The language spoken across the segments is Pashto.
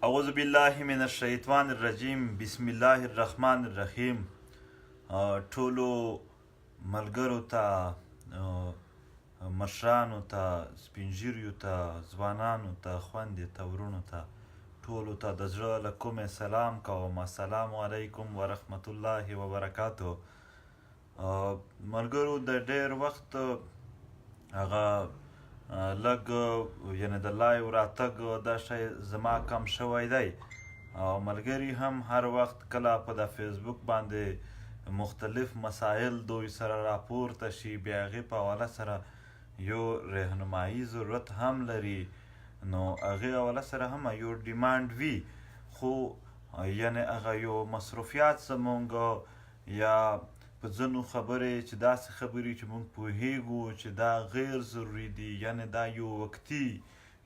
اعوذ بالله من الشیطان الرجیم بسم الله الرحمن الرحیم. ټولو ملګرو ته، مشرانو ته، سپینږیریو ته، ځوانانو ته، خویندې ته، ورونو ته، ټولو ته د زړه له کومې سلام کوم. السلام علیکم ورحمت الله وبرکاتو. ملګرو د ډېر وخت هغه لږ یعنې د لایو راتګ دا شی زما کم شوی دی، او ملګري هم هر وخت کله په د فیسبوک باندې مختلف مسایل دوی سره راپورته شي، بیا هغې په حواله سره یو رهنمایي ضرورت هم لري، نو هغې حواله سره هم یو ډیمانډ وي، خو یعنې هغه یو مصروفیات زمونږ یا په ځینو خبرې چې داسې خبرې چې موږ پوهیږو چې دا غیر ضروري دي، یعنې دا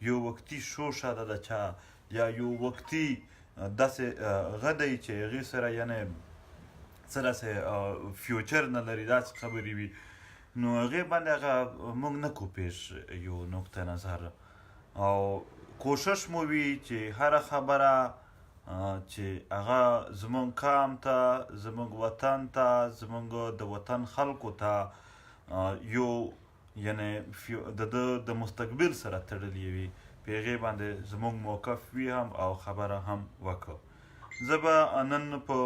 یو وقتي شوشه ده د چا، یا یو وقتي داسې غدی چې هغې سره یعنې څه داسې فیوچر نه لري، داسې خبرې وي، نو هغې باندې هغه موږ نه کوو پیش یو نقطه نظر، او کوشش مو وي چې هره خبره چې هغه زمونږ قام ته، زمونږ وطن ته، زمونږ د وطن خلکو ته یو یعنې د ده د مستقبل سره تړلې وي، په هغې باندې زمونږ موقف وي هم او خبره هم وکړو. زه به نن په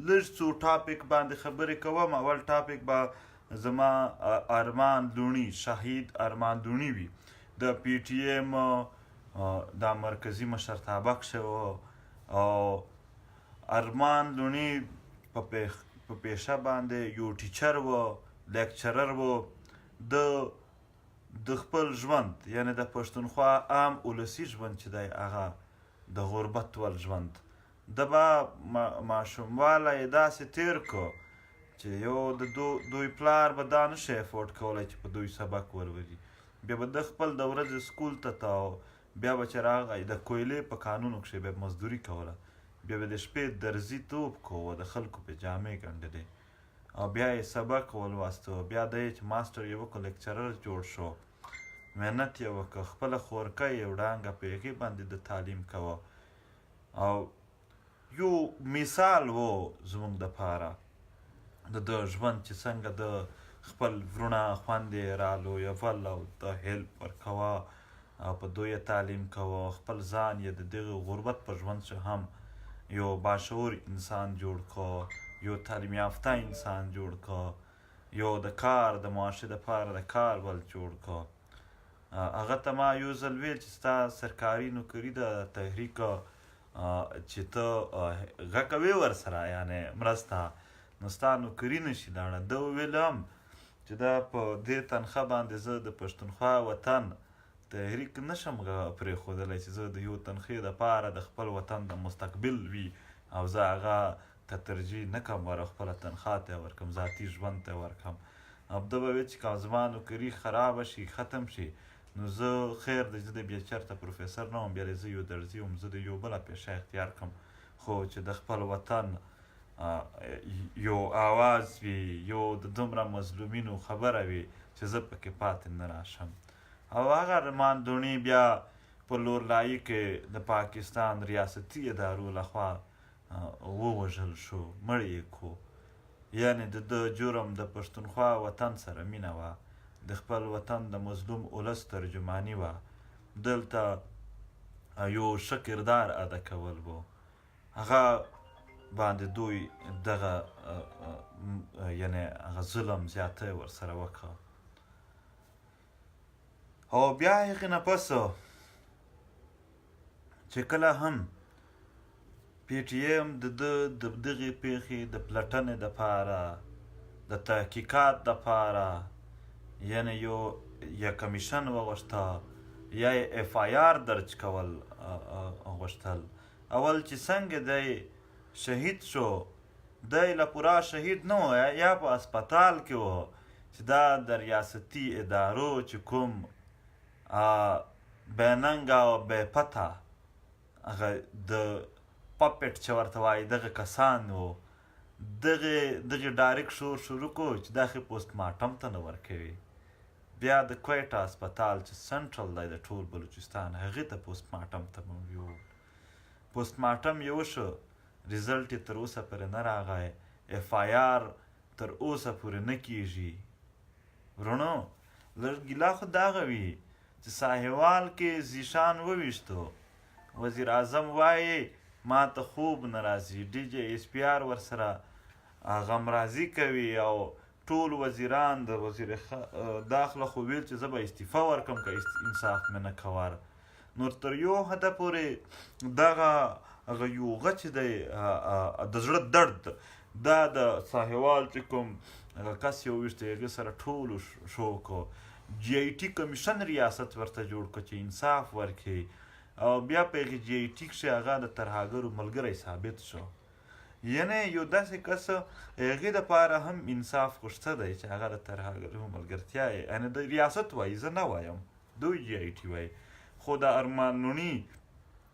لږ څو ټاپک باندې خبرې کوم. اول ټاپک به زما ارمان لوڼي، شهید ارمان لوڼي وي، د پی ټي ایم دا مرکزي مشرتابه کښې او ارمان لوڼي په پیشه باندې یو ټیچر و، لیکچرر و، د خپل ژوند یعنې د پښتونخوا عام ولسي ژوند چې دی هغه د غربت ول ژوند، ده به ماشوموالی یې داسې تیر کړو چې یو د دوی پلار به دا نشي افورډ کولی چې په دوی سبق ولولي، بیا به ده خپل د ورځې سکول ته تاو، بیا به چې راغی د کویلې په کانونو کښې به مزدوري کوله، بیا به د شپې درزي توپ کوه، د خلکو پې جامې ګنډلې، او بیا یې سبق ولوسته، بیا دی چې ماسټر یې وکړ، لیکچرر جوړ شو، محنت یې وکړ، خپله خورکۍ یې وړانګه په هغې باندې د تعلیم کوه، او یو مثال و زموږ دپاره د ده ژوند چې څنګه د خپل ورونه خویندې رالویول او د هیلپ ورکوه او په دوی یې تعلیم کوه، خپل ځان یې د دغه غربت په ژوند چې هم یو باشعور انسان جوړ کړه، یو تعلیم یافته انسان جوړ کړه، یو د کار د معاشرې دپاره د کار بل جوړ کړه. هغه ته ما یو ځل ویل چې ستا سرکاري نوکري ده، تحریک چې ته غږ کوې ورسره یعنې مرسته، نو ستا نوکري نشي لاړه. ده وویل هم چې دا په دې تنخوا باندې زه د پښتونخوا وطن تحریک نشم پرېښودلی چې زه د یو تنخې دپاره د خپل وطن د مستقبل وي او زه هغه ته ترجیح نه کړم ور خپله تنخوا ته یې ورکړم، ذاتي ژوند ته یې ورکړم. ده به ویل چې که زما نوکري خرابه شي، ختم شي، نو زه خیر دی زه د بیا چېرته پروفیسر نه وم، بیا زه یو درزي وم، زه د یو بله پیشه اختیار کړم، خو چې د خپل وطن یو آواز وي، یو د دومره مظلومینو خبره وي چې زه پکې پاتې نه راشم. او هغه ارمان لوڼي بیا په لورلایي کې د پاکستان ریاستي ادارو لخوا ووژل شو، مړ یې کړو، یعنې د ده جرم د پښتونخوا وطن سره مینه وه، د خپل وطن د مظلوم ولس ترجماني وه، دلته یو ښه کردار ادا کول و، هغه باندې دوی دغه یعنې هغه ظلم زیاتی ورسره وکړه. او بیا هغې نه پس چې کله هم پی ټي ایم د ده د دغې پېښې د پلټنې دپاره، د تحقیقات دپاره یعنې یا کمیشن وغوښته یا یې اف آی آر درج کول غوښتل. اول چې څنګه دی شهید شو، دی له پوره شهید نه و، یا په اسپتال کې و چې دا د ریاستي ادارو چې کوم بېننګه او بې پته هغه د پپټ چې ورته وایي دغه کسان و، دغې ډایرکټ شروع کړو چې دا خو پوسټ مارټم ته نه ورکوي، بیا د کویټه هسپتال چې سنټرل دی د ټول بلوچستان هغې ته پوسټ مارټم ته مو یوړ، پوسټمارټم یې وشو ریزلټ یې تر اوسه پورې نه راغی اف آی آر تر اوسه پورې نه کیږي ورونو لږ ګیله خو دغه وي چې ساهیوال کې زیشان وویشتو وزیر اعظم وایي ما ته خوب نه راځي ډي جی ایس پی آر ورسره غمرازي کوي او ټول وزیران د وزیر داخله خو ویل چې زه به استعفا ورکړم که انصاف مې نه کوار نور تر یو حده پورې دغه هغه یو غچ دی د زړه درد دا د ساهیوال چې کوم هغه کس یې وویشته هغې سره ټولو شو کو جی آی ټي کمیشن ریاست ورته جوړ کړه چې انصاف ورکړي او بیا په هغې جی آی ټي کښې هغه د ترهګرو ملګری ثابت شو یعنی یو داسې کس هغې دپاره هم انصاف خو شته دی چې هغه د ترهګرو ملګرتیا یې یعنې د ریاست وایي زه نه وایم دوی جی آی ټي وایي خو د ارمان لوڼي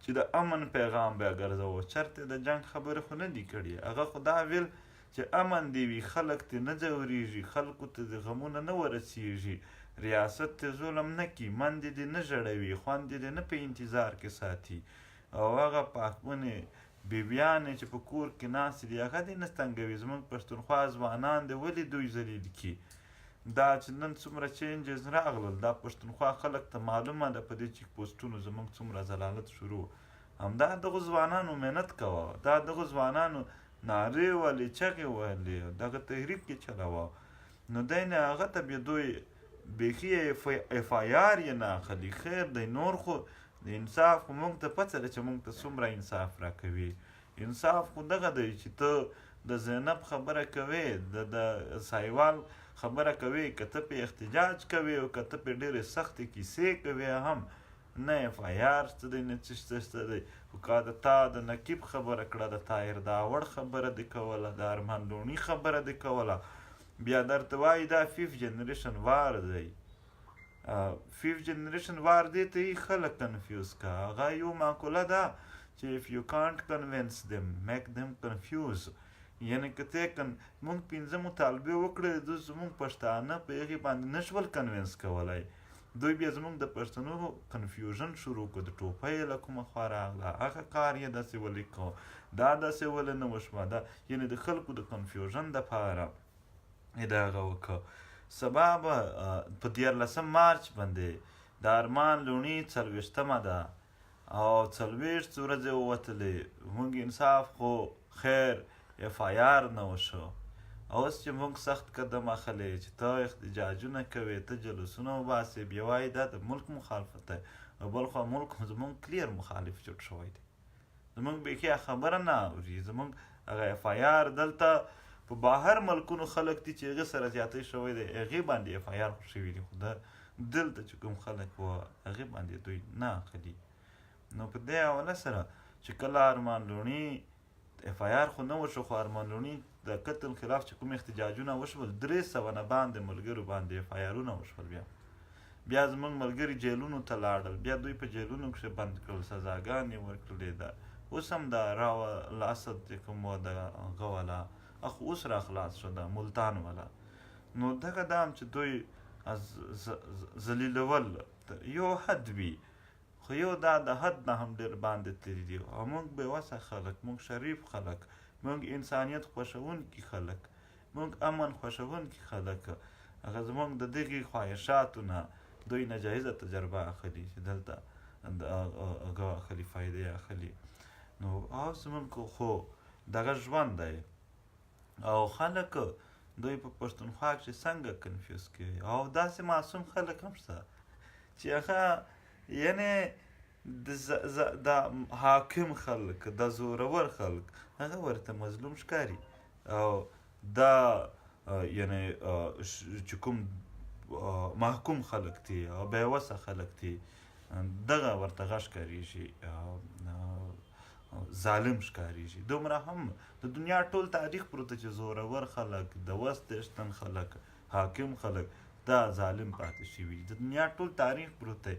چې د امن پیغام بیا ګرځوه چرته د جنګ خبرې خو نه دي کړي هغه خو دا ویل چې امن دې وي خلک ترې نه ځورېږي خلکو ته د غمونه نه ورسېږي ریاست ته ظلم نه کي مندې دې نه ژړوي خوندې دې نه په انتظار کې ساتي او هغه پاکونې بیبیانې چې په کور کې ناستې دي هغه دې نه ستنګوي زموږ پښتونخوا ځوانان دې ولې دوی ذلیل کي دا چې نن څومره چینجز راغلل دا پښتونخوا خلک ته معلومه ده په دې چیک پوسټونو زموږ څومره ضلالت شروع همدا دغو ځوانانو محنت کوه دا دغو ځوانانو نارې وهلې چغې وهلې دغه تحریک کې چلوه نو دی نه هغه ته بیا دوی بیخي اف آی آر یې نه اخلي خیر دی نور خو د انصاف خو موږ ته پڅه ده چې موږ ته څومره انصاف راکوي انصاف خو دغه دی چې ته د زینب خبره کوې د سایوال خبره کوې که ته پې احتجاج کوې او که ته پې ډېرې سختې کیسې کوې هم نه اف آی آر شته دی نه څه شته دی خو که د تا د نقیب خبره کړه د طاهر داوړ خبره دې کوله د ارمان لوڼي خبره دې کوله بیا درته وایي دا 5th جنریشن وار دی 5th جنریشن وار دی ته یې خلک کنفیوز که هغه یو معقوله ده چې if you can't convince them make them confuse یعنې که ته موږ 5 مطالبې وکړې زموږ پښتانه په هغې باندې نه شول کنوینس کولی دوی بیا زموږ د پښتنو کنفیوژن شروع کړو د ټوپۍ له کومه خوا راغله هغه کار یې داسې ولې کوو دا داسې ولې نه وشوه دا یعنې د خلکو د کنفیوژن دپاره یې د هغه وکړه سبا به په 14 مارچ باندې د ارمان لوڼي 40مه ده او 40 ورځې ووتلې موږ انصاف خو خیر اف آی آر نه وشو اوس چې موږ سخت قدم اخلی چې ته احتجاجونه کوې ته جلوسونه وباسې بیا وایي دا د ملک مخالفت دی او بل خوا ملک زموږ کلیر مخالف جوړ شوی دی زموږ بیخي خبره نه اوري زموږ هغه اف آی آر دلته په بهر ملکونو خلک دي چې هغې سره زیاتی شوی دی هغې باندې اف آی آر خو شوي دي خو دلته چې کوم خلک وه هغې باندې دوی نه اخلي نو په دې حواله سره چې کله ارمان لوڼي اف آی آر خو نه وشو خو ارمان لوڼي د قتل خلاف چې کوم احتجاجونه وشول 300 نه باندې ملګرو باندې اف آی آرونه وشول بیا زموږ ملګري جیلونو ته لاړل بیا دوی په جیلونو کښې بند کړل سزاګانې ورکړلې ده اوس هم د راو الاسد چې کوم و د هغه والا اخو اوس را خلاص شو د ملتان والا نو دغه دا هم چې دوی ذلیلول یو حد وي خو یو دا د حد نه هم ډېر باندې تللي دي او موږ بېوسه خلک موږ شریف خلک موږ انسانیت خوښوونکي خلک موږ امن خوښوونکي خلک هغه زموږ د دغې خواهشاتو نه دوی ناجایزه تجربه اخلي چې دلته هغه اخلي فایدې اخلي نو اوس زموږ خو دغه ژوند دی او خلک دوی په پښتونخوا کښې څنګه کنفیوز کوي او داسې معصوم خلک هم شته چې هغه یعنې د حاکم خلک د زورور خلک هغه ورته مظلوم ښکاري او دا یعنې چې کوم محکوم خلک دي او بېوسه خلک دي دغه ورته غږ ښکارېږي ظالم ښکارېږي دومره هم د دنیا ټول تاریخ پروته چې زورور خلک د وس دشتن خلک حاکم خلک دا ظالم پاتې شوي د دنیا ټول تاریخ پروته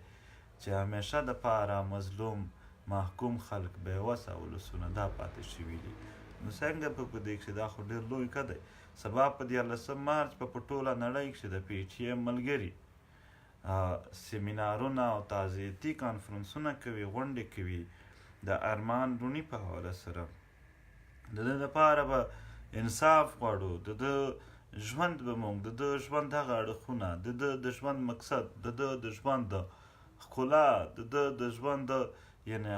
چې همیشه دپاره مظلوم محکوم خلک بېوسه ولسونه دا پاتې شوي دي نو څنګه په دې کښې دا خو ډېر لوی ښه دی سبا په 14 مارچ په ټوله نړۍ کښې د پی ټي ایم ملګري سیمینارونه او تعزیتي کانفرنسونه کوي غونډې کوي د ارمان لوڼي په حواله سره د ده دپاره به انصاف غواړو، د ده ژوند به موږ د ده ژوند هغه اړخونه، د ده د ژوند مقصد، د ده د ژوند د ښکلا، د ده د ژوند یعنې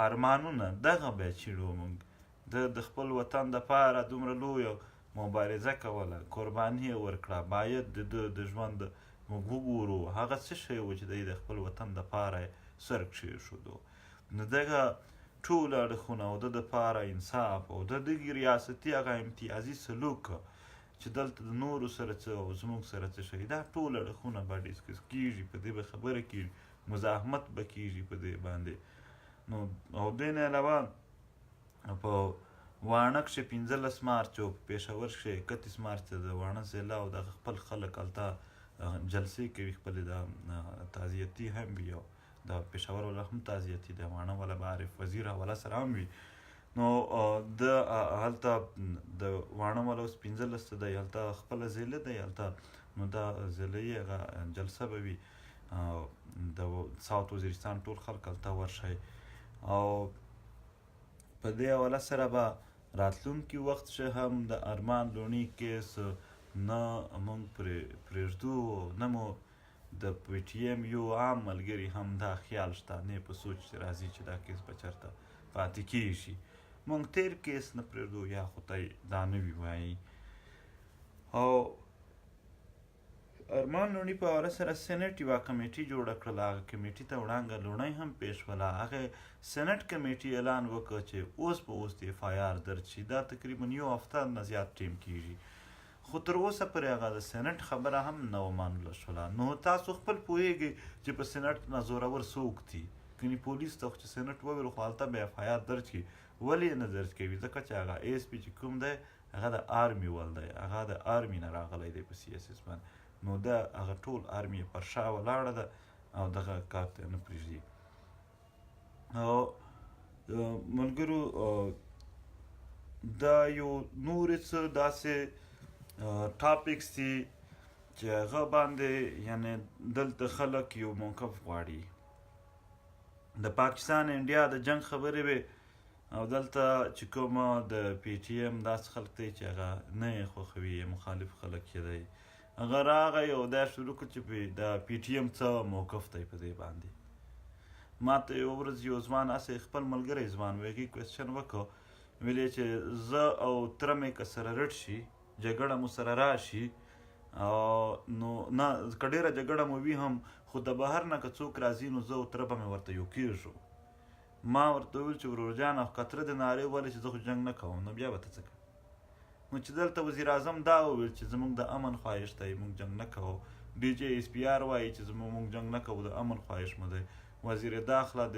ارمانونه دغه بیا چیړو موږ. د خپل وطن دپاره دومره لویه مبارزه کوله، قرباني یې ورکړه، باید د ده د ژوند موږ وګورو هغه څه شی و چې دی د خپل وطن دپاره یې سر کښېښودو. نو دغه ټول اړخونه او د دپاره انصاف او د دغې ریاستي هغه امتیازي سلوک چې دلته د نورو سره څه او زموږ سره څه شوي، دا ټول اړخونه به ډسکس کېږي، په دې به خبره کېږي، مزاحمت به کېږي په دې باندې. نو او دې نه علاوه په واڼه کښې 15 مارچ او په پېښور کښې 31 مارچ ته د واڼه ضلع او دغه خپل خلک هلته جلسې کوي، خپلې د تعزیتي هم وي او د پېښور والا هم تعزیتي دی، واڼه والا به عارف وزیر حواله سره هم وي. نو د هلته د واڼه والا اوس 15 ته دی، هلته خپله ضلع دی هلته، نو دا ضلعي هغه جلسه به وي، د ساوت وزیرستان ټول خلک هلته ورشئ. او په دې حواله سره به راتلونکي وخت ښه هم د ارمان لوڼي کیس نه موږ پرېږدو، نه مو د پی ټي ایم یو عام ملګري هم دا خیال شته، نه په سوچ راځي چې دا کیس به چېرته پاتې کېږي. موږ تیر کیس نه پرېږدو، یا خدای دا نه وي وایي. او ارمان لوڼي په حواله سره سینټ یوه کمیټي جوړه کړله، هغه کمیټي ته وړانګه لوڼۍ هم پېښ شوله. هغه سینټ کمیټي اعلان وکړ چې اوس به اوس د اف آی آر درج شي. دا تقریبا یو هفته نه زیات ټیم کېږي، خو تر اوسه پورې هغه د سینټ خبره هم نه ومنله شوله. نو تاسو خپل پوهېږئ چې په سینټ نه زورور څوک دي. کني پولیس ته خو چې سینټ وویل خو هلته به اف آی آر درج کړي، ولې یې نه درج کوي؟ ځکه چې هغه ای اس پي چې کوم دی هغه د آرمي ول دی، هغه د آرمي نه راغلی دی په سی اس اس باندې. نو دا هغه ټول آرمي پر شا ولاړه ده او دغه کار ته نه پرېږدي. او ملګرو دا یو نورې څه داسې ټاپکس دي چې هغه باندې یعنې دلته خلک یو موقف غواړي. د پاکستان انډیا د جنګ خبرې وې، او دلته چې کومه د پی ټي ایم داسې خلک دی چې هغه نه یې خوښوي، مخالف خلک یې دی، هغه راغی او دا شروع کړ چې د پی ټي ایم څه موقف دی په دې باندې. ما ته یو ورځ یو ځوان هسې خپل ملګری ځوان هغې کوېسچن وکړ، ویلې چې زه او تره مې که سره رټ شي، جګړه مو سره راشي، نو نه که ډېره جګړه مو وي هم، خو د بهر نه که څوک راځي نو زه او تره به مې ورته یو کېږو. ما ورته وویل چې ورور جانه که تره دې نارې وویلې چې زه خو جنګ نه کوم، نو بیا به ته څه کوې؟ نو چې دلته وزیر اعظم دا وویل چې زموږ د امن خواهش دی، موږ جنګ نه کوو. ډي جی ایس پي آر وایي چې موږ جنګ نه کوو، د امن خواهش مو دی. وزیر داخله د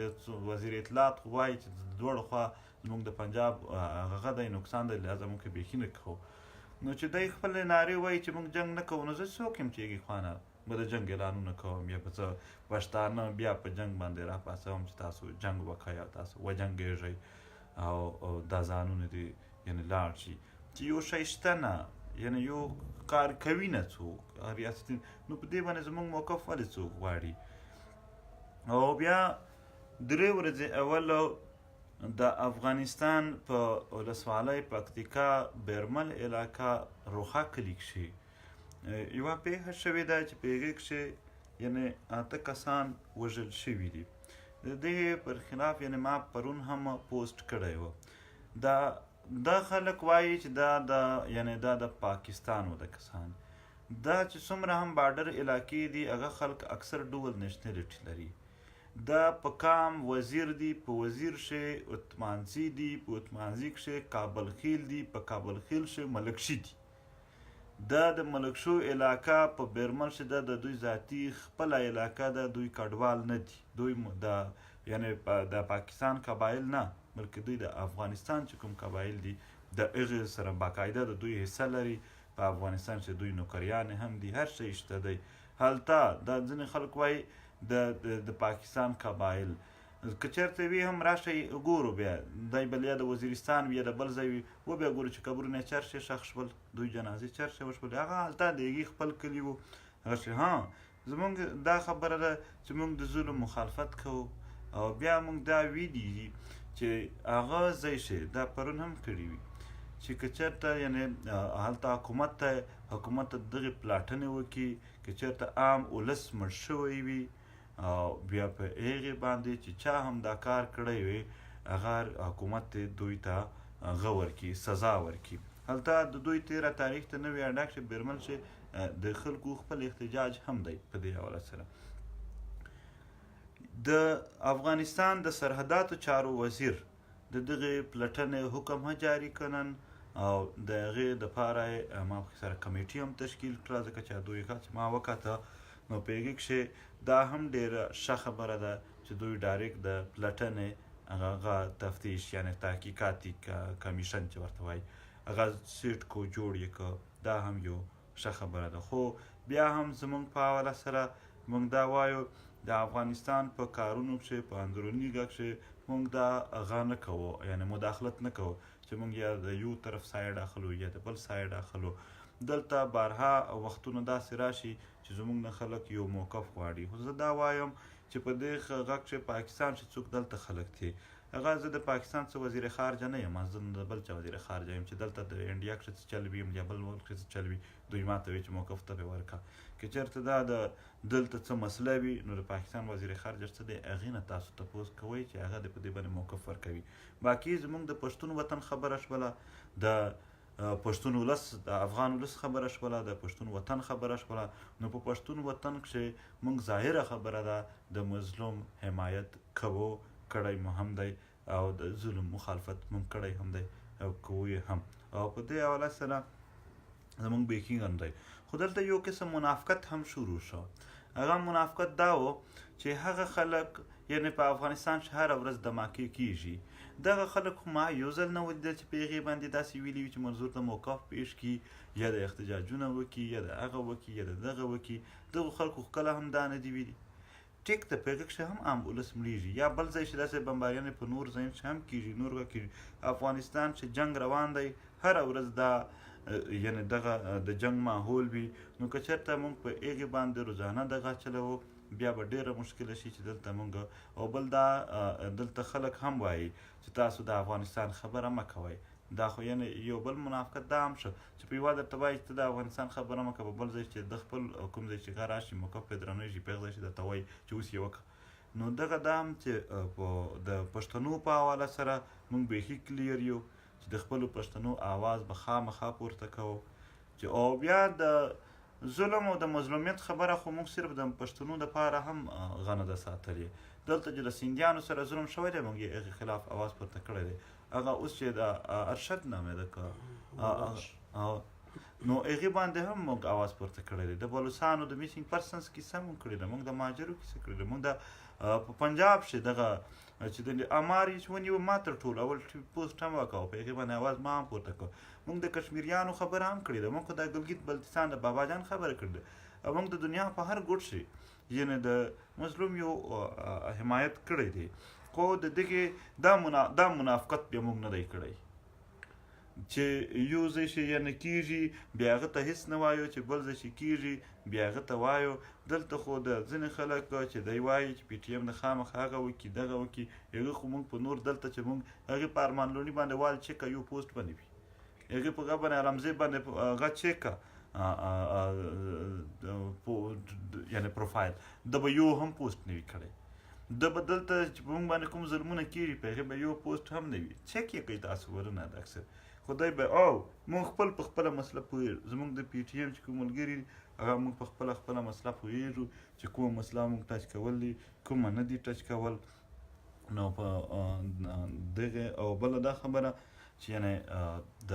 وزیر اطلاعات خو وایي چې د دواړو خوا زموږ د پنجاب هغه دی نقصان دی، لهذا موږ بیخي نه کوو. نو چې دی خپلې نارې وایي چې موږ جنګ نه کوو، نو زه څوک یم چې هغې خوا نه به د جنګ اعلانونه کوم، یا به زه پښتانه بیا په جنګ باندې راپاڅوم چې تاسو جنګ وکئ او تاسو وجنګېږئ او دا ځانونه دې یعنې لاړ شي. چې یو شی شته نه، یعنې یو کار کوي نه څوک ریاستي، نو په دې باندې زموږ موقف ولې څوک غواړي؟ او بیا 3 ورځې اول د افغانستان په ولسوالۍ پکتیکا بیرمل علاقه روخه کلي کښې یوه پیښه شوې ده چې په هغې کښې یعنې 8 کسان وژل شوي دي. د دې پر خلاف یعنې ما پرون هم پوسټ کړی و. دا خلک وایي چې یعنې دا د پاکستان و د کسان، دا چې څومره هم بارډر علاقې دي هغه خلک اکثر ډول نیشنلټي لري. دا په کام وزیر دي، په وزیر کښې اتمانزي دي، په اتمانزي کښې کابل خیل دي، په کابل خیل کښې ملکشي دي. دا د ملکشو علاقه په بیرمل کښې ده، د دوی ذاتي خپله علاقه ده، دوی کډوال نه دي، دوی یعنې د پاکستان قبایل نه، بلکې دوی د افغانستان چې کوم قبایل دي د هغې سره باقاعده د دوی حصه لري. په افغانستان چې دوی نوکریانې هم دي، هر شی شته دی هلته. دا ځینې خلک وایي د پاکستان قبایل که چېرته وي هم راشئ ګورو، بیا دی بل یا د وزیرستان وي یا د بل ځای وي، وبیا ګورو چې قبرونه یې چرشې ښخ شول، دوی جنازې چرشې وشولې، هغه هلته د هغې خپل کلي و. هغه چې زموږ دا خبره ده چې موږ د ظلم مخالفت کوو، او بیا موږ دا ویلي دي چې هغه ځای شي دا پرون هم کړي وي چې که چېرته یعنې هلته حکومت ته دغې پلاټنې وکړي که چېرته عام ولس مړ شوی وي او بیا په هغې باندې چې چا هم دا کار کړی وي هغه حکومت دوی ته هغه ورکړي سزا ورکړي هلته د دوی 13 تاریخ ته نوی ډاکټر بیرمل چې د خلکو خپل احتجاج هم دی په دې حواله سره د افغانستان د سرحداتو چارو وزیر د دغې پلټنې حکم هم جاري کنن او د هغې دپاره ما پکې سره کمیټي هم تشکیل کړه ځکه چې دوی چې ما وکاته نو په هغې کښې دا هم ډېره ښه خبره ده چې دوی ډایرکټ د پلټنې هغه تفتیش یعنې تحقیقاتي کمیشن چې ورته وایي هغه سیټ کو جوړ یې که دا هم یو ښه خبره ده خو بیا هم زموږ په حواله سره موږ دا وایو د افغانستان په کارونو کښې په اندروني کښې موږ دا هغه نه کوو یعنې مداخلت نه کوو چې موږ یا د یو طرف سایډ اخلو یا د بل سایډ اخلو دلته بارها وختونه داسې راشي چې زموږ نه خلک یو موقف غواړي خو زه دا وایم چې په دې غږ کښې پاکستان چې څوک دلته خلک دي هغه زه د پاکستان څه وزیر خارجه نه یم زه د بل چا وزیر خارجه یم چې دلته د انډیا کښې څه چل وي یا بل ملک کښې څه چل وي دوی ماته وایي چې موقف ته پرې ورکړه که چېرته دا د دلته څه مسله وي نو د پاکستان وزیر خارجه څه دی هغې نه تاسو تپوس کوئ چې هغه د په دې باندې موقف ورکوي باقي زموږ د پښتون وطن خبره شوله د پښتون ولس د افغان ولس خبره شوله د پښتون وطن خبره شوله نو په پښتون وطن کښې موږ ظاهره خبره ده د مظلوم حمایت کوو کړی مو هم دی او د ظلم مخالفت موږ کړی هم دی او کوو یې هم او په دې حواله سره زموږ بیکینګ دی خو دلته یو قسم منافقت هم شروع شو هغه منافقت دا و چې هغه خلک یعنې په افغانستان چې هره ورځ دماکې کیږي دغه خلک خو ما یو ځل نه ولیدل چې په هغې باندې داسې ویلي وي چې منظور ته موقف پیش کړي یا د احتجاجونه وکړي یا د هغه وکړي یا د دغه وکړي دغو خلکو کله هم دا نه دي ویلي ټیک ده په هغې کښې هم عام ولس مړېږي یا بل ځای چې داسې بمباریانې په نور ځایونو کښې هم کېږي نور کېږي افغانستان چې جنګ روان دی هره ورځ دا یعنې دغه د جنګ ماحول وي نو که چېرته موږ په هغې باندې روزانه دغه چلوو بیا به ډېره مشکله شي چې دلته موږ او بل دا دلته خلک هم وایي چې تاسو د افغانستان خبره مه کوئ دا خو یعنې یو بل منافقت دا هم شو چې په یوه درته وایي چې ته د افغانستان خبره مه کوه په بل ځای چې د خپل کوم ځای چې هغه راشي موقف پرې درنی شي په هغه ځای چې درته وایي چې اوس یې وکړه نو دغه دا هم چې د پښتنو په حواله سره موږ بیخي کلیر یو چې د خپلو پښتنو آواز به خامخا پورته کوو چې او بیا د ظلم او د مظلومیت خبره خو موږ صرف د پښتنو دپاره هم غنه ده ساتلې دلته چې د سیندیانو سره ظلم شوی دی موږ یې هغې خلاف آواز پورته کړی دی هغه اوس چې د ارشد نامې ده که نو هغې باندې هم موږ آواز پورته کړی دی د بلوڅانو د میسینګ پرسنس کیسه موږ کړې ده موږ د مهاجرو کیسه کړې ده موږ د په پنجاب کښې دغه چې د امار یې ونیو ما تر ټولو اول پوسټ هم وکړو په هغې باندې آواز ما هم پورته کړو موږ د کشمیریانو خبره هم کړې ده موږ خو د ګلګیت بلتستان د بابا جان خبره کړې ده موږ د دنیا په هر ګوټ کښې یعنې د مظلوم یو حمایت کړی دی خو د دغې دا منافقت بیا موږ نه دی کړی چې یو ځای چې یعنې کېږي بیا هغه ته هېڅ نه وایو چې بل ځای چې کېږي بیا هغه ته وایو دلته خو د ځینې خلک چې دی وایي چې پی ټي ایم د خامخا هغه وکړي دغه وکړي هغه خو موږ په نور دلته چې موږ هغې په ارمان لوڼي باندې وال چیکه یو پوسټ باندې وي هغې په هغه باندې ارمزی باندې هغه چیکه یعنې پروفایل د به یو هم پوسټ نه وي کړی د به دلته چې په موږ باندې کوم ظلمونه کېږي په هغې به یو پوسټ هم نه وي چیک یې کوي تاسو ورونه د اکثر خدای به او موږ خپل په خپله مسله پوهېږو زموږ د پی ټي ایم چې کوم ملګري هغه موږ په خپله مسله پوهېږو چې کومه مسله موږ ټچ کول دي کومه نه دي ټچ کول نو په دغې او بله دا خبره چې یعنې د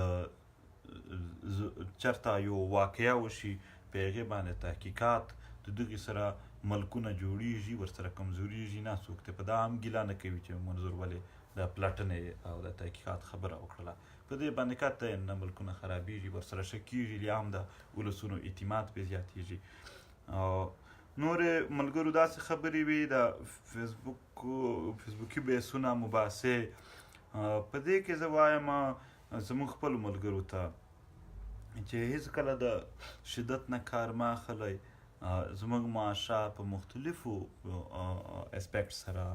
چېرته یو واقعه وشي په هغې باندې تحقیقات د دغې سره ملکونه جوړیږي ورسره کمزوریږي نه څوک ته په دا هم ګیله نه کوي چې منظور ولې د پلټنې او د تحقیقات خبره وکړله په دې باندې قطعا نه ملکونه خرابېږي ورسره ښه کېږي یا هم د ولسونو اعتماد پرې زیاتېږي او نورې ملګرو داسې خبرې وي د فیسبوکي بیسونه مباحثې په دې کې زه وایم زموږ خپلو ملګرو ته چې هېڅکله د شدت نه کار مه اخلئ زموږ معاشه په مختلفو اسپیکټ سره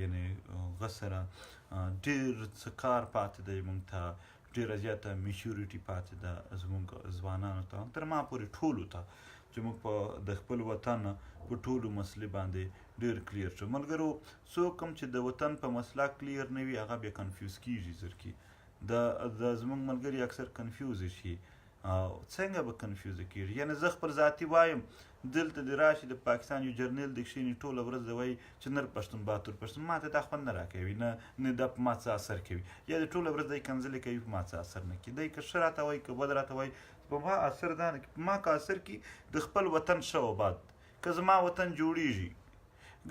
یعنې هغه سره ډېر څه کار پاتې دی موږ ته، ډېره زیاته میچورټي پاتې ده زموږ ځوانانو ته، تر ما پورې ټولو ته، چې موږ په د خپل وطن په ټولو مسلې باندې ډېر کلیر شو. ملګرو څوک هم چې د وطن په مسله کلیر نه وي هغه بیا کنفیوز کېږي زر کې. د زموږ ملګري اکثر کنفیوز شي. څنګه به کنفیوز کېږي؟ یعنې زه خپل ذاتي وایم دلته دې راشي د پاکستان یو جرنیل دې کښېني ټوله ورځ د وایي چې نر پښتون باتور پښتون، ما ته دا خوند نه راکوي، نه دا په ما څه اثر کوي، یا د ټوله ورځ دی کنځلې کوي په ما څه اثر نه کوي. دی که ښه راته وایي که بد راته وایي په ما اثر دا نه کوي. په ما که اثر کوي د خپل وطن ښه و بد، که زما وطن جوړېږي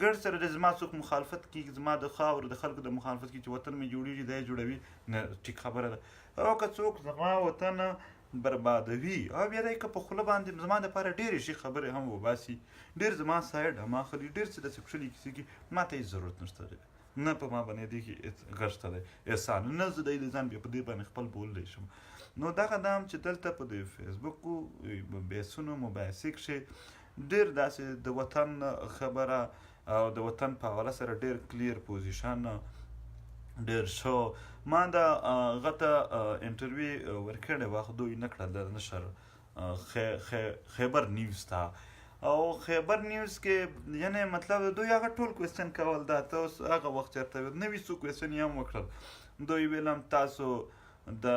ګډ سره د زما څوک مخالفت کوي، زما د خاورو د خلکو د مخالفت کوي چې وطن مې جوړېږي دی جوړوي، نه ټیک خبره ده. او که څوک زما وطن بربادوي او بیا دی که په خوله باندې زما دپاره ډېرې ښې خبرې هم وباسي، ډېر زما سایډ هم اخلي، ډېر څه داسې کښلي کیسې کوي، ما ته هېڅ ضرورت نشته دی، نه په ما باندې دې کې هېڅ غږ دی احسان، نه زه دی د ځان بیا په دې باندې خپل بوللی شم. نو دغه دا هم چې دلته په د فیسبوکو بحثونو مباحثې کښې ډېر داسې د وطن خبره او د وطن په حواله سره ډېر کلیر پوزیشن ډېر ښه. ما د هغه ته انټرویو ورکړې وه خو دوی نه کړه د نشر خیبر نیوز ته، او خیبر نیوز کې یعنې مطلب دوی هغه ټول کوېسچن کول دا ته اوس هغه وخت چېرته نوي څو کوېسچن یې هم وکړل. دوی ویل هم تاسو د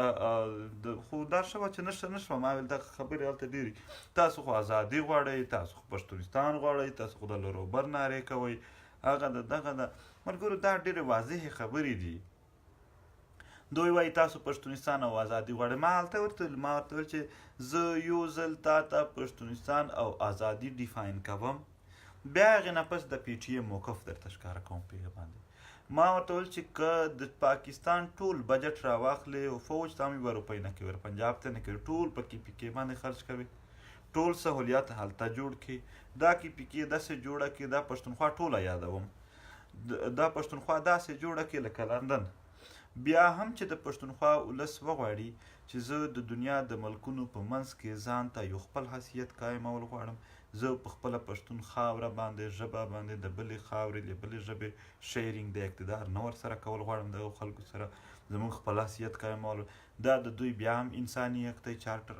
خو دا ښه وه چې نه شوه، ما ویل دغه خبرې هلته ډېرې، تاسو خو ازادي غواړئ، تاسو خو پښتونستان غواړئ، تاسو خو د لروبر نارې کوئ، هغه د دغه د ملګرو دا ډېرې واضحې خبرې دي. دوی وایي تاسو پښتونستان او ازادي غواړئ. ما هلته ورته ویل چې زه یو ځل تا ته پښتونستان او ازادي ډیفاین کوم، بیا هغې نه پس د پی ټي ایم موقف درته ښکاره کوم په هغې باندې. ما ورته ویل چې که د پاکستان ټول بجټ راواخلې او فوج ته هم یوه روپۍ نه کوي، پنجاب ته نه کوي، ټول په کې پی کې باندې خرچ کوي، ټول سهولیات هلته جوړ کړي، دا کې پی کې داسې جوړه کړي، دا پښتونخوا ټوله یادوم، دا پښتونخوا داسې جوړه کړي لکه لندن. بیا هم چې د پښتونخوا ولس وغواړي چې زه د دنیا د ملکونو په منځ کې ځان ته یو خپل حیثیت قایمول غواړم، زه په خپله پښتون خاوره باندې ژبه باندې د بلې خاورې له بلې ژبې شیرینګ د اقتدار نه ورسره کول غواړم، دغو خلکو سره زموږ خپل حیثیت قایمول. دا د دوی بیا هم انساني حق دی، چارټر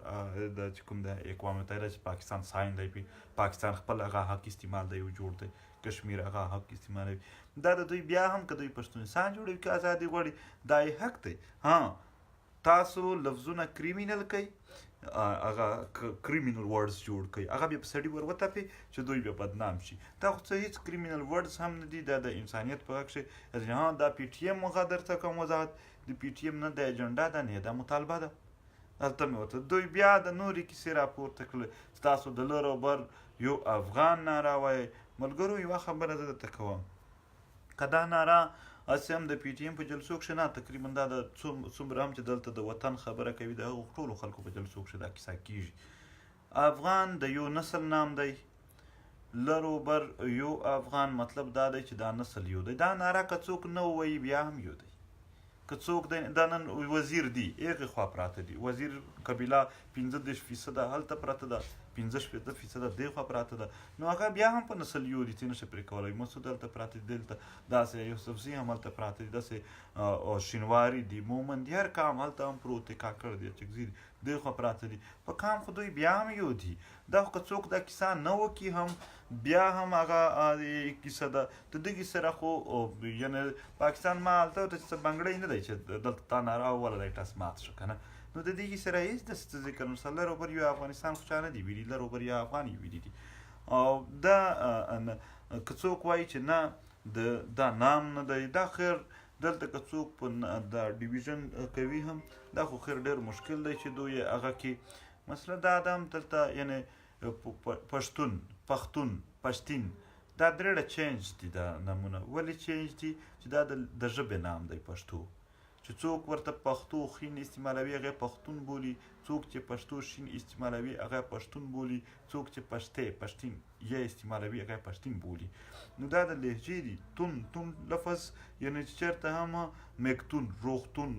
د چې کوم د اقوام متحده چې پاکستان ساین دی، پاکستان خپل هغه حق استعمال دی جوړ دی، کشمیر هغه حق استعمالوي، دا د دوی بیا هم که دوی پښتونستان جوړوي که ازادي غواړي دا یې حق دی. ها تاسو لفظونه کریمینل کوئ، هغه کریمینل ورډز جوړ کوي، هغه بیا په سړي ور وتپي چې دوی بیا بدنام شي. دا خو څه هېڅ کریمینل ورډز هم نه دي، دا د انسانیت په حق کښې. ها دا پی ټي ایم هغه درته کوم وضاحت، د پی ټي ایم نه د اجنډا ده نه دا مطالبه ده، هلته مې ورته دوی بیا د نورې کیسې راپورته کړلې، ستاسو د لر او بر یو افغان ناره وایي. ملګرو یوه خبره زه درته کوم، که دا ناره هسې هم د پی ټي ایم په جلسو کښې نه، تقریبا دا د څومره هم چې دلته د وطن خبره کوي د هغو ټولو خلکو په جلسو کښې دا کیسه کېږي. افغان د یو نسل نام دی، لر و بر یو افغان، مطلب دا دی چې دا نسل یو دی. دا ناره که څوک نه ووایي بیا هم یو دی، که څوک دی دا نن وزیر دی هغې خوا پراته دي، وزیر قبیله 15% هلته پراته ده، 15% دې خوا پراته ده، نو هغه بیا هم په نسل یو دي، څه نشي پرې کولی. مسعود هلته پراته دي، دلته داسې یوسفزي هم هلته پراته دي، داسې شینواري دي، مومند دي، هر قام هلته هم پروت دی، کاکړ دي، چکزي دي، دې خوا پراته دي، په قام خو دوی بیا هم یو دي. دا خو که څوک دا کیسه نه وکړي هم بیا هم هغه کیسه ده. د دغې سره خو یعنې پاکستان ما هلته ورته چې څه بنګړی نه دی چې دلته تا ناره ووله دی ټس مات شو که نه، نو د دغې سره هېڅ داسې څه ذکر نشته. لر و بر یو افغانستان خو چا نه دی ویلي، لر و بر یو افغان یې ویلي دي. او دا که څوک وایي چې نه دا نام نه دی، دا خیر دلته که څوک په دا ډیویژن کوي هم دا خو خیر ډېر مشکل دی چې دوی هغه کې مسله دا ده هم دلته یعنې پښتون، پښتون، پښتین دا درېړه چینج دي دا نامونه. ولې چینج دي؟ چې دا د ژبې نام دی پښتو، چې څوک ورته پښتو خین استعمالوي هغه پښتون بولي، څوک چې پښتو شین استعمالوي هغه پښتون بولي، څوک چې پښتې پښتین یا استعمالوي هغه پښتین بولي. نو دا د لهجې دي. تون تون لفظ یعنې چې چېرته هم مکتون، روغتون،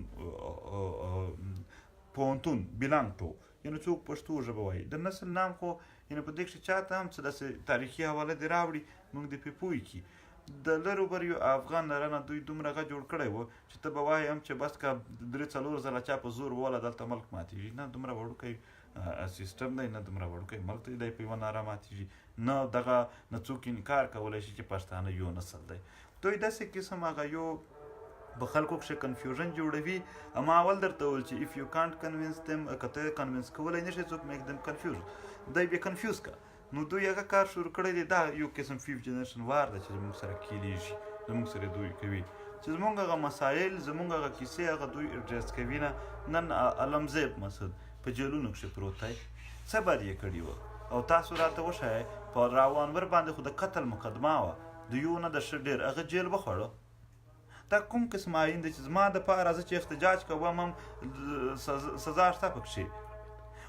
پوهنتون، بلانګ ټو، یعنې څوک پښتو ژبه وایي. د نسل نام خو یعنې په دې کښې چاته هم څه داسې تاریخي حواله دې راوړي موږ دې پرې پوه کړي. د لرو بریو افغان لرنه دوی دومره غه جوړ کړی و چې ته به وایې هم چې بس که 3-4 ځله چا په زور ووله دلته ملک ماتېږي. نه دومره وړوکی سیسټم دی، نه دومره وړوکی ملک دی، دی په یوه ناره ماتېږي. نه دغه نه څوک انکار کولی شي چې پښتانه یو نسل دی. دوی داسې قسم هغه یو په خلکو کښې کنفیوژن جوړوي. ما اول درته وویل چې اف یو کانټ کنوینس دم، که ته کنوینس کولی نه شې څوک میک دم کنفیوز، دی بیا کنفیوز که. نو دوی هغه کار شروع کړی دی. دا یو قسم 5th جنریشن وار دی چې زموږ سره کېدېږي، زموږ سره دوی کوي چې زموږ هغه مسایل، زموږ هغه کیسې هغه دوی اډریس کوي نه. نن علمزیب مسعود په جیلونو کښې پروت دی، څه بد یې کړي وه. او تاسو راته وښایئ په راوانور باندې خو د قتل مقدمه وه، د یو نه د ښه ډېر هغه جیل وخوړه. دا کوم قسم آیین دی چې زما دپاره زه چې احتجاج کوم هم سزا شته پکښې،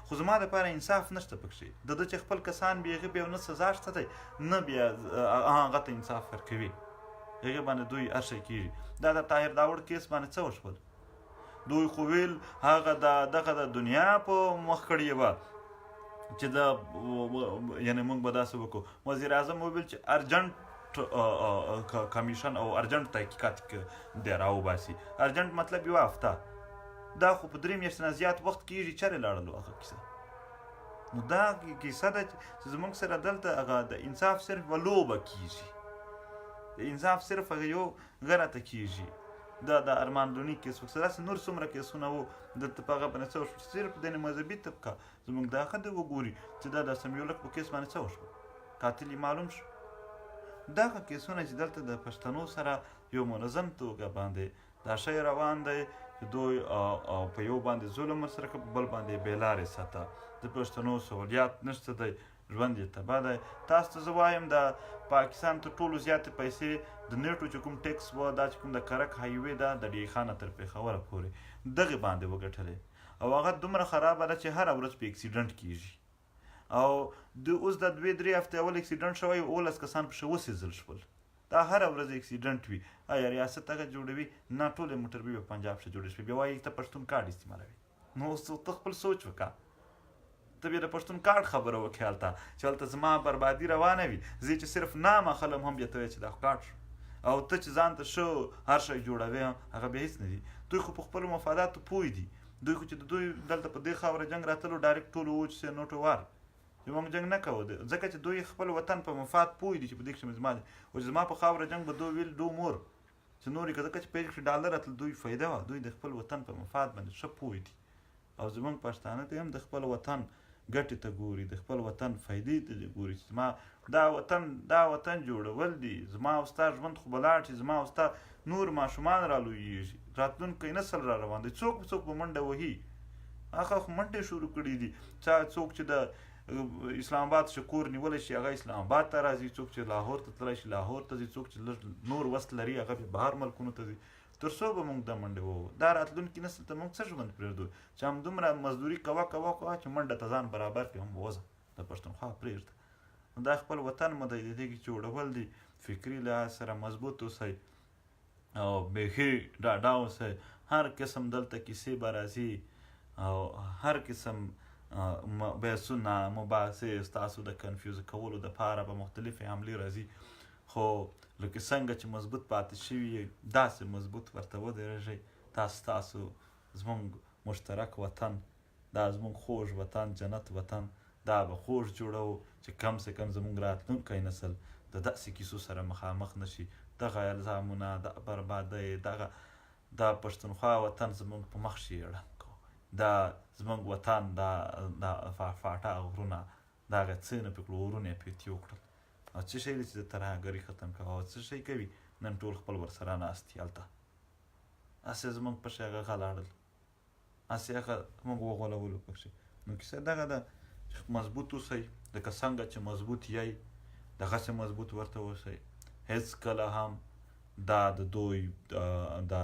خو زما دپاره انصاف نشته پکښې. د ده چې خپل کسان بیا هغې بیا نه سزا شته دی، نه بیا هغه ته انصاف ورکوي، هغې باندې دوی هر شی کېږي. دا د طاهر داوړ کیس باندې څه وشول؟ دوی خو ویل هغه دغه د دنیا په مخ کړې وه چې یعنې موږ به داسې وکړو. وزیر اعظم وویل چې ارجنټ کمیشن او ارجنټ تحقیقات دی راوباسي. ارجنټ مطلب یوه هفته، دا خو په 3 میاشتې نه زیات وخت کېږي. چېرې لاړلو هغه کیسه؟ نو دا کیسه ده چې زموږ سره دلته هغه د انصاف صرف یوه لوبه کېږي، د انصاف صرف هغه یو غلطه کېږي. دا د ارمان لوني کیس وکړه، داسې نور څومره کیسونه وو دلته په هغه باندې څه وشول. صرف د مذهبي طبقه زموږ دا ښه وګوري چې دا د سمیولک په کیس باندې څه وشول، قاتل یې معلوم شو. دغه کیسونه چې دلته د پښتنو سره یو منظم توګه باندې دا شی روان دی چې دوی په یو باندې ظلم سره کوي، بل باندې بېلارې ساته. د پښتنو سهولیات نشته دی، ژوند یې تباه دی. تاسو ته زه وایم د پاکستان تر ټولو زیاتې پیسې د نیټو چې کوم ټیکس و، دا چې کوم د کرک هایوې ده د ډی خانه تر پېښوره پورې دغې باندې وګټلې. او هغه دومره خرابه ده چې هره ورځ په اکسیډنټ کېږي. او اوس د 2-3 هفتې اول اکسیډنټ شوی، 19 کسان پکښې وسېزل شول. دا هره ورځ اکسیډنټ وي. آیا ریاست هغه جوړوي؟ نه، ټولې موټربي په پنجاب کښې جوړې شوې. بیا وایي ته پښتون کارډ استعمالوي. نو اوس ته خپل سوچ وکړه، ته بیا د پښتون کارډ خبره وکړې هلته چې هلته زما بربادي روانه وي. زه چې صرف نام اخلم هم بیا ته وایې چې دا خو کارډ شو. او ته چې ځان ته ښه هر شی جوړوې هغه بیا هېڅ نه دي. دوی خو په خپلو مفاداتو پوه دي. دوی خو چې د دوی دلته په دې خاوره جنګ راتلو ډایرکټ ټولو وو چې نوټو وار چې موږ جنګ نه کوو، ځکه چې دوی خپل وطن په مفاد پوه دي چې په دې کښې مې زما دی. او چې زما په خاوره جنګ به دوی ویل ډو مور چې نور یې که ځکه چې په دې کښې ډالر راتلل دوی فایده وه. دوی د خپل وطن په مفاد باندې ښه پوه دي. او زموږ پښتانه ته هم د خپل وطن ګټې ته ګوري، د خپل وطن فایدې ته ګوري چې زما دا وطن جوړول دي. زما او ستا ژوند خو به لاړ شي، زما او ستا نور ماشومان را لویېږي، راتلونکی نسل را روان دی. څوک به منډه وهي، هغه خو منډې شروع کړي دي. څوک چې د اسلام آباد څخه کور نیولی شي هغه اسلام آباد ته راځي، څوک چې لاهور ته تللی شي لاهور ته ځي، څوک چې لږ نور وس لري هغه بیا بهر ملکونو ته ځي. تر څو به موږ دا منډې ووهو؟ دا راتلونکي نسل ته موږ څه ژوند پرېږدو چې همدومره مزدوري کوه چې منډه ته ځان برابر کړې هم وځه د پښتونخوا پرېږده. دا خپل وطن مو دی، د دې جوړول دي. فکري لحاظ سره مضبوط اوسئ او بیخي ډاډه اوسئ. هر قسم دلته کیسې به راځي او هر قسم بحثونه مباحثې ستاسو د کنفیوز کولو دپاره به مختلفې حملې راځي. خو لکه څنګه چې مضبوط پاتې شوي داسې مضبوط ورته ودرېږئ. ستاسو زموږ مشترک وطن، دا زموږ خوږ وطن، جنت وطن، دا به خوږ جوړوو چې کم سے کم زموږ راتلونکی نسل د داسې کیسو سره مخامخ نشي. دغه الزامونه، د بربادۍ، دا پښتونخوا وطن زموږ په مخ شي ړنګ کوو. دا زموږ وطن، دا فاټا غرونه، دا هغه څه نه پرې کړو، ورونه یې پرې تېو کړل. او څه شی دی چې د ترهګري ختم کوه؟ او څه شی کوي؟ نن ټول خپل ورسره ناست دي هلته. هسې زموږ پسې هغه غلاړل، هسې هغه موږ وغولولو پکښې. نو کیسه دغه ده چې مضبوط اوسئ. لکه څنګه چې مضبوط یئ دغسې مضبوط ورته اوسئ. هېڅکله هم دا د دوی د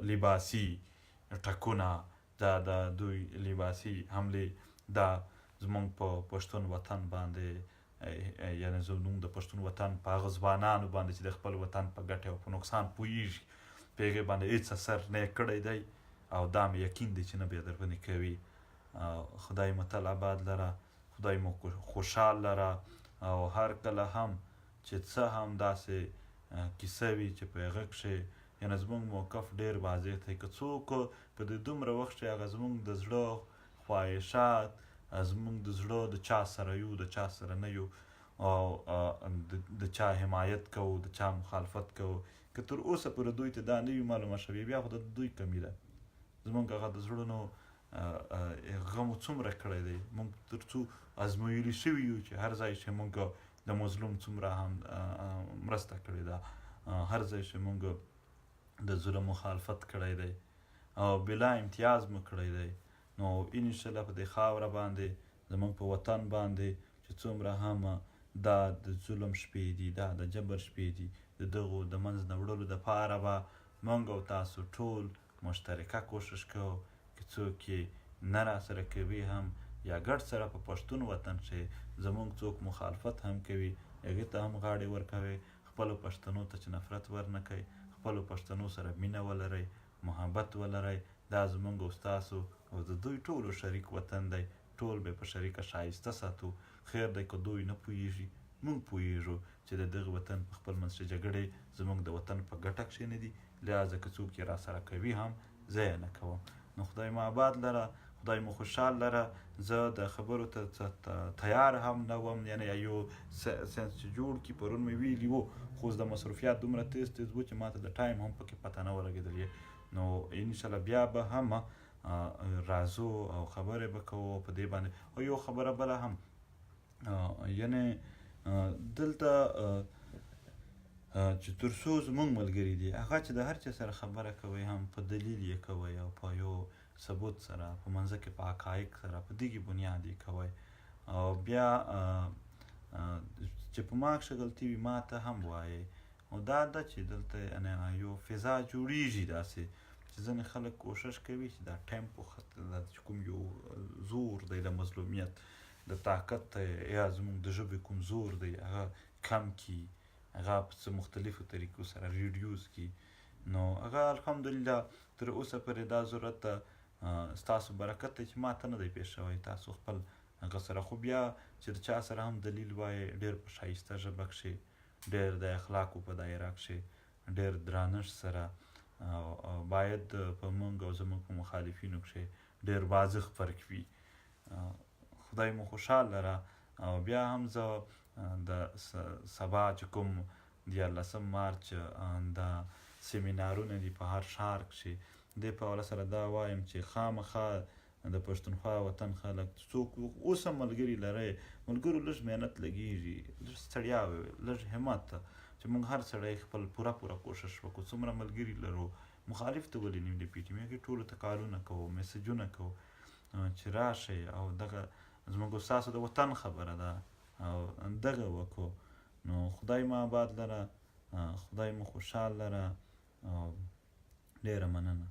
لباسي ټکونه، دا د دوی لباسي حملې، دا زموږ په پښتون وطن باندې، یعنې زموږ د پښتون وطن په هغه ځوانانو باندې چې د خپل وطن په ګټې او په نقصان پوهېږي، په هغې باندې هېڅ اثر نه یې کړی دی. او دا مې یقین دی چې نه بیا در باندې کوي. خدای مو تل آباد لره، خدای مو خوشحال لره. او هر کله هم چې څه هم داسې کیسه وي چې په هغه کښې یعنې زموږ موقف ډېر واضح دی. که څوک په دې دومره وخت کښې هغه زموږ د زړه خواهشات زموږ د زړه د چا سره یو د چا سره نه یو او د چا حمایت کوو د چا مخالفت کوو، که تر اوسه پورې دوی ته دا نه وي معلومه شوې بیا خو د دوی کمي ده. زموږ هغه د زړونو غم څومره کړی دی، موږ تر څو ازمویلي شوي یو چې هر ځای چې موږ د مظلوم څومره هم مرسته کړې ده، هر ځای چې موږ د ظلم مخالفت کړی دی او بلا امتیاز مو کړی دی. نو انشاءالله په دې خاوره باندې زموږ په وطن باندې چې څومره هم دا د ظلم شپې دي، دا د جبر شپې دي، د دغو د منځ نه وړلو دپاره به موږ او تاسو ټول مشترکه کوشش کوو که څوک یې نه راسره کوي هم یا ګډ سره په پښتون وطن کښې زموږ څوک مخالفت هم کوي هغې ته هم غاړې ورکوئ، خپلو پښتنو ته چې نفرت ورنه کوئ، خپلو پښتنو سره مینه ولرئ، محبت ولرئ. دا زموږ او ستاسو او د دوی ټولو شریک وطن دی، ټول به په شریکه ښایسته ساتو. خیر دی که دوی نه پوهېږي موږ پوهېږو چې د دغه وطن په خپل منځ کې جګړې زموږ د وطن په ګټه کښې نه دي، لہذا که څوک یې راسره کوي هم زه یې نه کوم. نو خدای مو آباد لره، خدای مو خوشحال لره. زه د خبرو ته تیار هم نه وم، یعنې یو سینس چې جوړ کړي پرون مې ویلي وو خو اوس د مصروفیات دومره تیز وو چې ما ته د ټایم هم پکې پته نه ولګېدلې. نو انشاءالله بیا به هم راځو او خبرې به کوو په دې باندې. او یو خبره بله هم یعنې دلته چې تر څو زموږ ملګري دي هغه چې د هر چا سره خبره کوئ هم په دلیل یې کوئ او په یو ثبوت سره په منځه کې په حقایق سره په دغې بنیاد یې کوئ. او بیا چې په ما کښې غلطي وي ما ته هم وایئ. او دا ده چې دلته یو فضا جوړېږي داسې چې ځینې خلک کوشش کوي چې دا ټیمپو چې کوم یو زور دی د مظلومیت د طاقت یا زموږ د ژبې کوم زور دی هغه کم کړي، هغه په څه مختلفو طریقو سره ریډیوز کړي. نو هغه الحمدلله تر اوسه پورې دا ضرورت ده ستاسو برکت دی چې ما ته نه دی پېښ شوی، تاسو خپل هغه سره. خو بیا چې د چا سره هم دلیل وایې ډېر په ښایسته ژبه کښې، ډېر د اخلاقو په دایره کښې، ډېر درانښت سره باید په موږ او زموږ په مخالفینو کښې ډېر واضح فرق وي. خدای مو خوشحال لره. او بیا هم زه د سبا چې کوم 14 مارچ دا سیمینارونه دي په هر ښار کښې، دې په حواله سره دا وایم چې خامخا د پښتونخوا وطن خلک څوک اوس هم ملګري لرئ، ملګرو لږ محنت لګېږي، لږ ستړیا لږ همت چې موږ هر سړی خپل پوره کوشش وکړو. څومره ملګري لرو مخالف ته ولې نه د پي ټي ایم کې ټولو ته کالونه کوو میسجونه کوو چې راشئ او دغه زموږ ستاسو د وطن خبره ده او دغه وکړو. نو خدای مو آباد لره، خدای مو خوشحال لره او ډېره مننه.